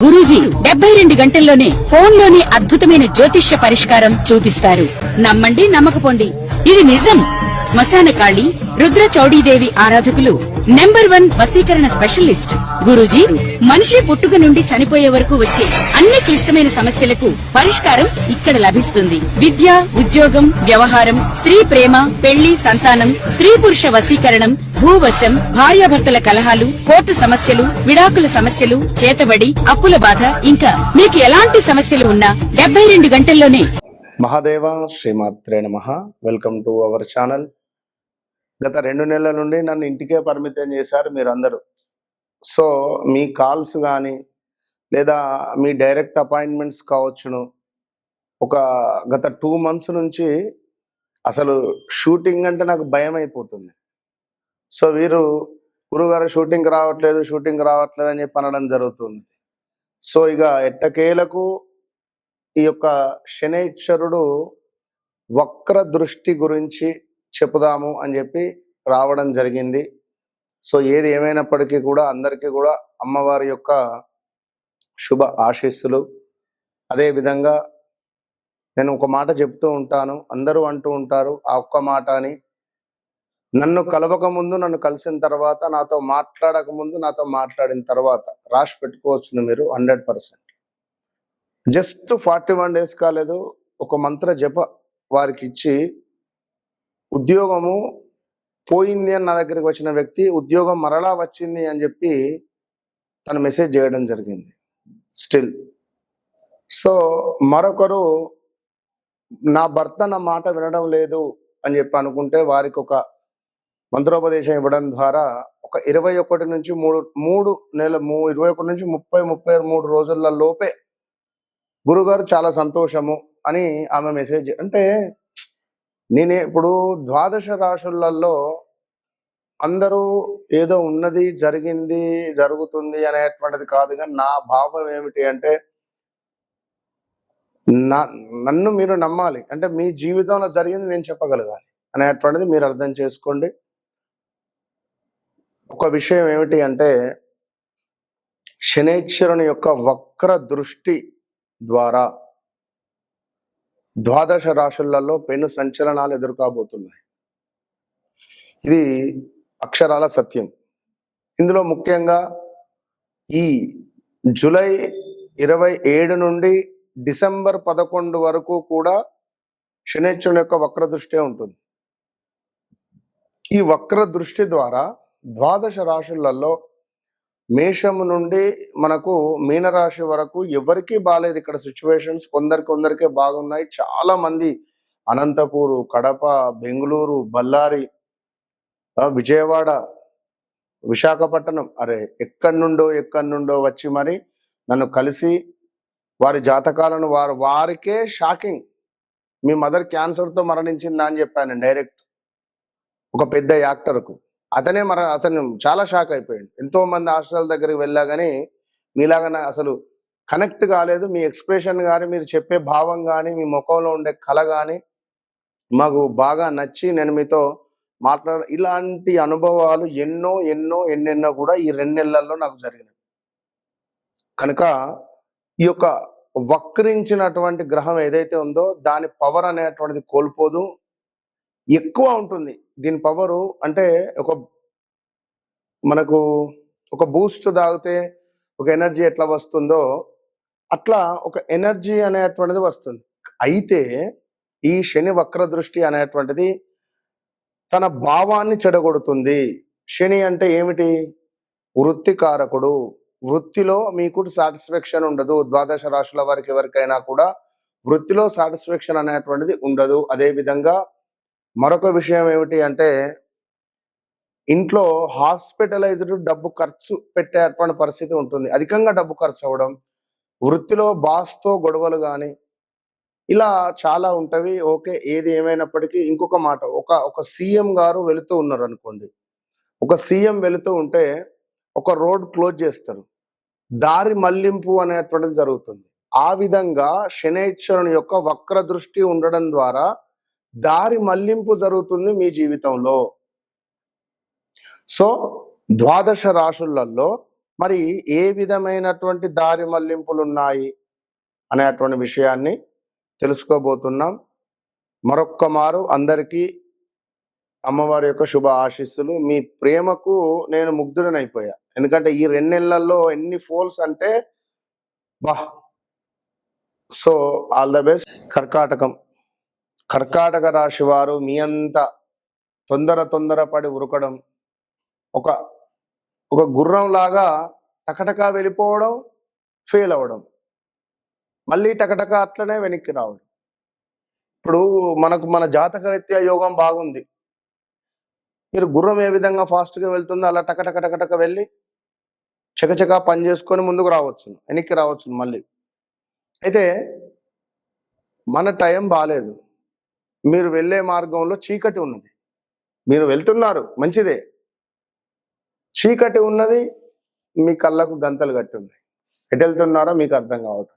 గురూజీ 72 గంటల్లోనే ఫోన్ లోని అద్భుతమైన జ్యోతిష్య పరిష్కారం చూపిస్తారు. నమ్మండి, నమ్మకపోండి, ఇది నిజం. శ్మశాన కాళి రుద్ర చౌడీదేవి ఆరాధకులు నంబర్ 1 వశీకరణ స్పెషలిస్ట్ గురూజీ. మనిషి పుట్టుక నుండి చనిపోయే వరకు వచ్చే అన్ని క్లిష్టమైన సమస్యలకు పరిష్కారం ఇక్కడ లభిస్తుంది. విద్య, ఉద్యోగం, వ్యవహారం, స్త్రీ ప్రేమ, పెళ్లి, సంతానం, స్త్రీ పురుష వశీకరణం, భూవశం, భార్యాభర్తల కలహాలు, కోర్టు సమస్యలు, విడాకుల సమస్యలు, చేతబడి, అప్పుల బాధ, ఇంకా మీకు ఎలాంటి సమస్యలు ఉన్నా 72 గంటల్లోనే. మహాదేవ శ్రీమాత్రే నమః. Welcome to our channel. గత 2 నెలల నుండి నన్ను ఇంటికే పరిమితం చేశారు మీరందరూ. సో మీ కాల్స్ కానీ లేదా మీ డైరెక్ట్ అపాయింట్మెంట్స్ కావచ్చును. గత 2 months నుంచి అసలు షూటింగ్ అంటే నాకు భయం అయిపోతుంది. సో వీరు గురుగారు షూటింగ్ రావట్లేదు అని చెప్పి అనడం జరుగుతుంది. సో ఇక ఎట్టకేలకు ఈ యొక్క శనైశ్వరుడు వక్ర దృష్టి గురించి చెప్పుదాము అని చెప్పి రావడం జరిగింది. సో ఏది ఏమైనప్పటికీ కూడా అందరికీ కూడా అమ్మవారి యొక్క శుభ ఆశీస్సులు. అదేవిధంగా నేను ఒక మాట చెప్తూ ఉంటాను, అందరూ అంటూ ఉంటారు ఆ ఒక్క మాట అని. నన్ను కలవక ముందు, నన్ను కలిసిన తర్వాత, నాతో మాట్లాడక ముందు, నాతో మాట్లాడిన తర్వాత రాసి పెట్టుకోవచ్చు మీరు 100%. జస్ట్ 41 days కాలేదు, ఒక మంత్ర జప వారికి ఇచ్చి ఉద్యోగము పోయింది అని నా దగ్గరికి వచ్చిన వ్యక్తి ఉద్యోగం మరలా వచ్చింది అని చెప్పి తను మెసేజ్ చేయడం జరిగింది స్టిల్. సో మరొకరు నా భర్త నా మాట వినడం లేదు అని చెప్పి అనుకుంటే వారికి ఒక మంత్రోపదేశం ఇవ్వడం ద్వారా ఒక 21 నుంచి 33 రోజుల లోపే గురుగారు చాలా సంతోషము అని ఆమె మెసేజ్. అంటే నేనే ఇప్పుడు 12 రాశులలో అందరూ ఏదో ఉన్నది, జరిగింది, జరుగుతుంది అనేటువంటిది కాదు. కానీ నా భావం ఏమిటి అంటే నన్ను మీరు నమ్మాలి. అంటే మీ జీవితంలో జరిగింది నేను చెప్పగలగాలి అనేటువంటిది మీరు అర్థం చేసుకోండి. ఒక విషయం ఏమిటి అంటే శనైశ్వరుని యొక్క వక్ర దృష్టి ద్వారా 12 రాశులలో పెను సంచలనాలు ఎదుర్కోబోతున్నాయి. ఇది అక్షరాల సత్యం. ఇందులో ముఖ్యంగా ఈ జూలై 27 నుండి డిసెంబర్ 11 వరకు కూడా శనైశ్వరుని యొక్క వక్ర దృష్టి ఉంటుంది. ఈ వక్ర దృష్టి ద్వారా 12 రాశులలో మేషము నుండి మనకు మీనరాశి వరకు ఎవరికి బాలేదు. ఇక్కడ సిచ్యువేషన్స్ కొందరికే బాగున్నాయి. చాలా మంది అనంతపూరు, కడప, బెంగళూరు, బళ్ళారి, విజయవాడ, విశాఖపట్నం, ఎక్కడి నుండో వచ్చి మరి నన్ను కలిసి వారి జాతకాలను వారికే షాకింగ్. మీ మదర్ క్యాన్సర్తో మరణించిందా అని చెప్పాను డైరెక్ట్ ఒక పెద్ద యాక్టర్కు. అతను చాలా షాక్ అయిపోయాడు. ఎంతో మంది హాస్పిటల్ దగ్గరికి వెళ్ళా కానీ మీలాగా అసలు కనెక్ట్ కాలేదు. మీ ఎక్స్ప్రెషన్ కానీ, మీరు చెప్పే భావం కానీ, మీ ముఖంలో ఉండే కళ కానీ మాకు బాగా నచ్చి నేను మీతో ఇలాంటి అనుభవాలు ఎన్నెన్నో కూడా ఈ 2 నెలల్లో నాకు జరిగినాయి. కనుక ఈ యొక్క వక్రించినటువంటి గ్రహం ఏదైతే ఉందో దాని పవర్ అనేటువంటిది కోల్పోదు, ఎక్కువ ఉంటుంది. దీని పవరు అంటే మనకు ఒక బూస్ట్ తాగితే ఒక ఎనర్జీ ఎట్లా వస్తుందో అట్లా ఒక ఎనర్జీ అనేటువంటిది వస్తుంది. అయితే ఈ శని వక్ర దృష్టి అనేటువంటిది తన భావాన్ని చెడగొడుతుంది. శని అంటే ఏమిటి? వృత్తికారకుడు. వృత్తిలో మీకు సాటిస్ఫాక్షన్ ఉండదు. 12 రాశుల వారికి ఎవరికైనా కూడా వృత్తిలో సాటిస్ఫాక్షన్ అనేటువంటిది ఉండదు. అదేవిధంగా మరొక విషయం ఏమిటి అంటే ఇంట్లో హాస్పిటలైజ్డ్ డబ్బు ఖర్చు పెట్టేటువంటి పరిస్థితి ఉంటుంది. అధికంగా డబ్బు ఖర్చు అవ్వడం, వృత్తిలో బాస్తో గొడవలు కానీ ఇలా చాలా ఉంటవి. ఓకే, ఏది ఏమైనప్పటికీ ఇంకొక మాట, ఒక సీఎం గారు వెళుతూ ఉన్నారు అనుకోండి. ఒక సీఎం వెళుతూ ఉంటే ఒక రోడ్ క్లోజ్ చేస్తారు, దారి మళ్లింపు అనేటువంటిది జరుగుతుంది. ఆ విధంగా శనైశ్వరుని యొక్క వక్ర దృష్టి ఉండడం ద్వారా దారి మళ్లింపు జరుగుతుంది మీ జీవితంలో. సో 12 రాశులలో మరి ఏ విధమైనటువంటి దారి మళ్లింపులు ఉన్నాయి అనేటువంటి విషయాన్ని తెలుసుకోబోతున్నాం. మరొక్క మారు అందరికీ అమ్మవారి యొక్క శుభ ఆశీస్సులు. మీ ప్రేమకు నేను ముగ్ధుడనైపోయా. ఎందుకంటే ఈ 2 నెలల్లో ఎన్ని ఫోల్స్ అంటే బా. So all the best. కర్కాటక రాశి వారు మీ అంత తొందరపడి ఉరకడం, ఒక ఒక గుర్రం లాగా టకటకా వెళ్ళిపోవడం, ఫెయిల్ అవ్వడం, మళ్ళీ టకటక అట్లనే వెనక్కి రావడం. ఇప్పుడు మన జాతకరీత్యా యోగం బాగుంది. మీరు గుర్రం ఏ విధంగా ఫాస్ట్గా వెళ్తుందో అలా టకటక వెళ్ళి చకచకా పని చేసుకొని ముందుకు రావచ్చు, వెనక్కి రావచ్చు మళ్ళీ. అయితే మన టైం బాగాలేదు. మీరు వెళ్ళే మార్గంలో చీకటి ఉన్నది. మీరు వెళ్తున్నారు మంచిదే, చీకటి ఉన్నది, మీ కళ్ళకు గంతలు కట్టి ఉన్నాయి. ఎటు వెళ్తున్నారో మీకు అర్థం కావటం.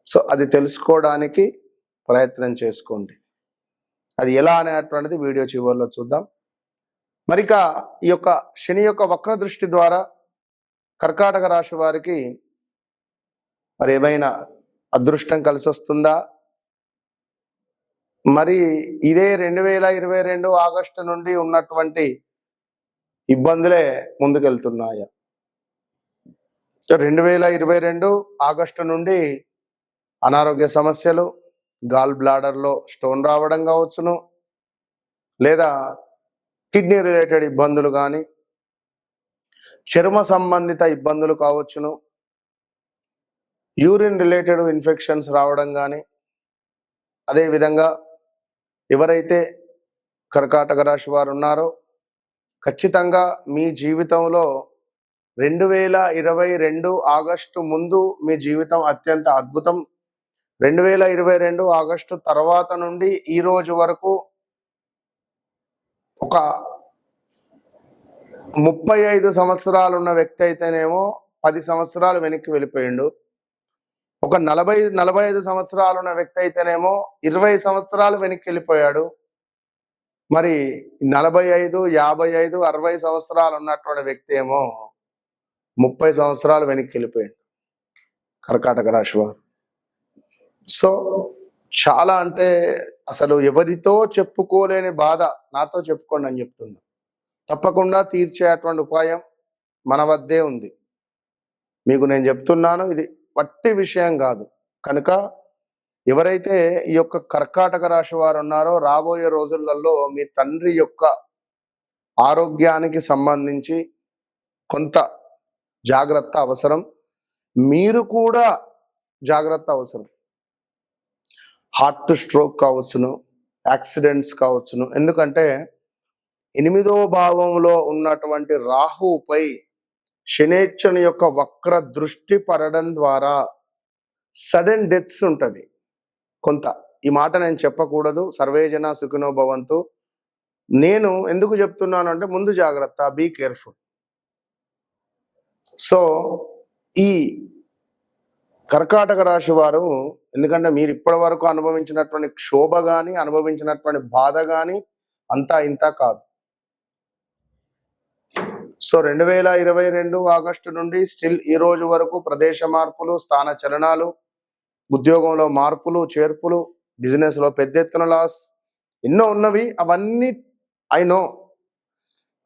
సో అది తెలుసుకోవడానికి ప్రయత్నం చేసుకోండి. అది ఎలా అనేటువంటిది వీడియో చివరిలో చూద్దాం. మరిక ఈ యొక్క శని యొక్క వక్ర దృష్టి ద్వారా కర్కాటక రాశి వారికి మరి ఏమైనా అదృష్టం కలిసి వస్తుందా? మరి ఇదే 2022 ఆగస్టు నుండి ఉన్నటువంటి ఇబ్బందులే ముందుకెళ్తున్నాయా? 2022 ఆగస్టు నుండి అనారోగ్య సమస్యలు, గాల్ బ్లాడర్లో స్టోన్ రావడం కావచ్చును, లేదా కిడ్నీ రిలేటెడ్ ఇబ్బందులు కానీ, చర్మ సంబంధిత ఇబ్బందులు కావచ్చును, యూరిన్ రిలేటెడ్ ఇన్ఫెక్షన్స్ రావడం కానీ. అదేవిధంగా ఎవరైతే కర్కాటక రాశి వారు ఉన్నారో ఖచ్చితంగా మీ జీవితంలో 2022 ఆగస్టు ముందు మీ జీవితం అత్యంత అద్భుతం. 2022 ఆగస్టు తర్వాత నుండి ఈ రోజు వరకు ఒక 35 సంవత్సరాలు ఉన్న వ్యక్తి అయితేనేమో 10 సంవత్సరాలు వెనక్కి వెళ్ళిపోయిండు. ఒక 45 సంవత్సరాలు ఉన్న వ్యక్తి అయితేనేమో 20 సంవత్సరాలు వెనక్కి వెళ్ళిపోయాడు. మరి 45, 55, 60 సంవత్సరాలు ఉన్నటువంటి వ్యక్తి ఏమో 30 సంవత్సరాలు వెనక్కి వెళ్ళిపోయాడు కర్కాటక రాశి వారు. సో చాలా అంటే అసలు ఎవరితో చెప్పుకోలేని బాధ నాతో చెప్పుకోండి అని చెప్తున్నా. తప్పకుండా తీర్చేటువంటి ఉపాయం మన వద్దే ఉంది. మీకు నేను చెప్తున్నాను, ఇది వట్టి విషయం కాదు. కనుక ఎవరైతే ఈ యొక్క కర్కాటక రాశి వారు ఉన్నారో రాబోయే రోజులలో మీ తండ్రి యొక్క ఆరోగ్యానికి సంబంధించి కొంత జాగ్రత్త అవసరం. మీరు కూడా జాగ్రత్త అవసరం. హార్ట్ స్ట్రోక్ కావచ్చును, యాక్సిడెంట్స్ కావచ్చును. ఎందుకంటే 8వ భావంలో ఉన్నటువంటి రాహుపై శనేశ్వరుని యొక్క వక్ర దృష్టి పడడం ద్వారా సడన్ డెత్స్ ఉంటుంది కొంత. ఈ మాట నేను చెప్పకూడదు. సర్వేజన సుఖినో భవంతు. నేను ఎందుకు చెప్తున్నాను అంటే ముందు జాగ్రత్త, బీ కేర్ఫుల్. సో ఈ కర్కాటక రాశి వారు, ఎందుకంటే మీరు ఇప్పటి వరకు అనుభవించినటువంటి క్షోభ కానీ, అనుభవించినటువంటి బాధ కానీ అంతా ఇంత కాదు. సో 2022 ఆగస్టు నుండి స్టిల్ ఈ రోజు వరకు ప్రదేశ మార్పులు, స్థాన చలనాలు, ఉద్యోగంలో మార్పులు చేర్పులు, బిజినెస్ లో పెద్ద ఎత్తున లాస్ ఎన్నో ఉన్నవి. అవన్నీ ఐ నో.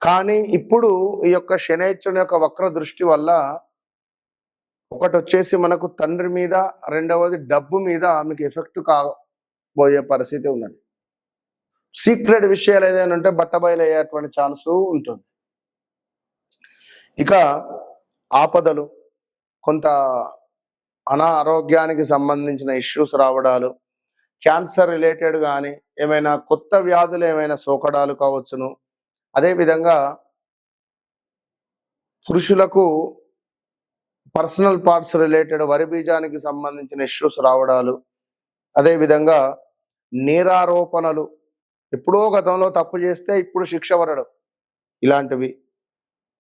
కానీ ఇప్పుడు ఈ యొక్క శనైశ్వరుని యొక్క వక్ర దృష్టి వల్ల ఒకటి వచ్చేసి మనకు తండ్రి మీద, రెండవది డబ్బు మీద మీకు ఎఫెక్ట్ కాబోయే పరిస్థితి ఉన్నది. సీక్రెట్ విషయాలు ఏదైనా ఉంటే బట్టబయలయ్యేటువంటి ఛాన్స్ ఉంటుంది. ఇక ఆపదలు, కొంత అనారోగ్యానికి సంబంధించిన ఇష్యూస్ రావడాలు, క్యాన్సర్ రిలేటెడ్ కానీ ఏమైనా కొత్త వ్యాధులు ఏమైనా సోకడాలు కావచ్చును. అదేవిధంగా పురుషులకు పర్సనల్ పార్ట్స్ రిలేటెడ్ వరి బీజానికి సంబంధించిన ఇష్యూస్ రావడాలు, అదేవిధంగా నేరారోపణలు, ఎప్పుడో గతంలో తప్పు చేస్తే ఇప్పుడు శిక్ష పడడం, ఇలాంటివి.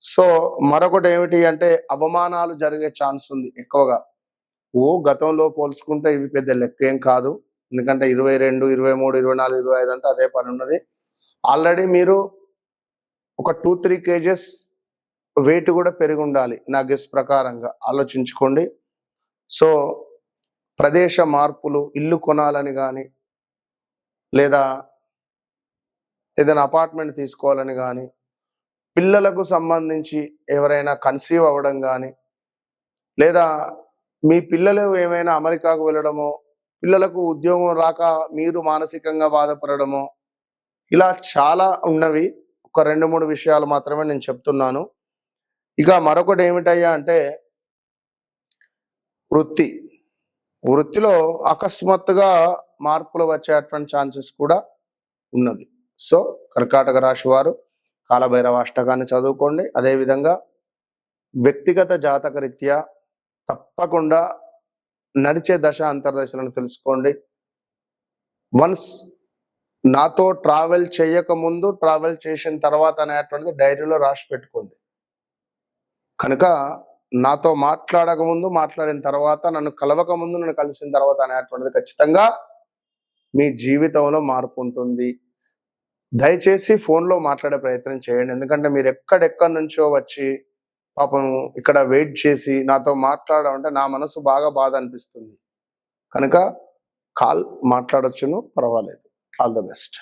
సో మరొకటి ఏమిటి అంటే అవమానాలు జరిగే ఛాన్స్ ఉంది ఎక్కువగా. గతంలో పోల్చుకుంటే ఇవి పెద్ద లెక్క ఏం కాదు. ఎందుకంటే 22, 23, 24, 25 అంతా అదే పని ఉన్నది. ఆల్రెడీ మీరు ఒక 2-3 కేజెస్ వెయిట్ కూడా పెరిగి ఉండాలి. నా గెస్ ప్రకారంగా ఆలోచించుకోండి. సో ప్రదేశ మార్పులు, ఇల్లు కొనాలని కానీ, లేదా ఏదైనా అపార్ట్మెంట్ తీసుకోవాలని కానీ, పిల్లలకు సంబంధించి ఎవరైనా కన్సీవ్ అవ్వడం కానీ, లేదా మీ పిల్లలు ఏమైనా అమెరికాకు వెళ్ళడమో, పిల్లలకు ఉద్యోగం రాక మీరు మానసికంగా బాధపడడమో, ఇలా చాలా ఉన్నవి. ఒక 2, 3 విషయాలు మాత్రమే నేను చెప్తున్నాను. ఇక మరొకటి ఏమిటయ్యా అంటే వృత్తిలో అకస్మాత్తుగా మార్పులు వచ్చేటువంటి ఛాన్సెస్ కూడా ఉన్నవి. సో కర్కాటక రాశి వారు కాలభైరవ అష్టకాన్ని చదువుకోండి. అదేవిధంగా వ్యక్తిగత జాతక రీత్యా తప్పకుండా నడిచే దశ అంతర్దశలను తెలుసుకోండి. వన్స్ నాతో ట్రావెల్ చేయకముందు, ట్రావెల్ చేసిన తర్వాత అనేటువంటిది డైరీలో రాసి పెట్టుకోండి. కనుక నాతో మాట్లాడక ముందు, మాట్లాడిన తర్వాత, నన్ను కలవక ముందు, నన్ను కలిసిన తర్వాత అనేటువంటిది ఖచ్చితంగా మీ జీవితంలో మార్పు ఉంటుంది. దయచేసి ఫోన్లో మాట్లాడే ప్రయత్నం చేయండి. ఎందుకంటే మీరు ఎక్కడెక్కడి నుంచో వచ్చి పాపం ఇక్కడ వెయిట్ చేసి నాతో మాట్లాడడం అంటే నా మనసు బాగా బాధ అనిపిస్తుంది. కనుక కాల్ మాట్లాడొచ్చును, పర్వాలేదు. All the best.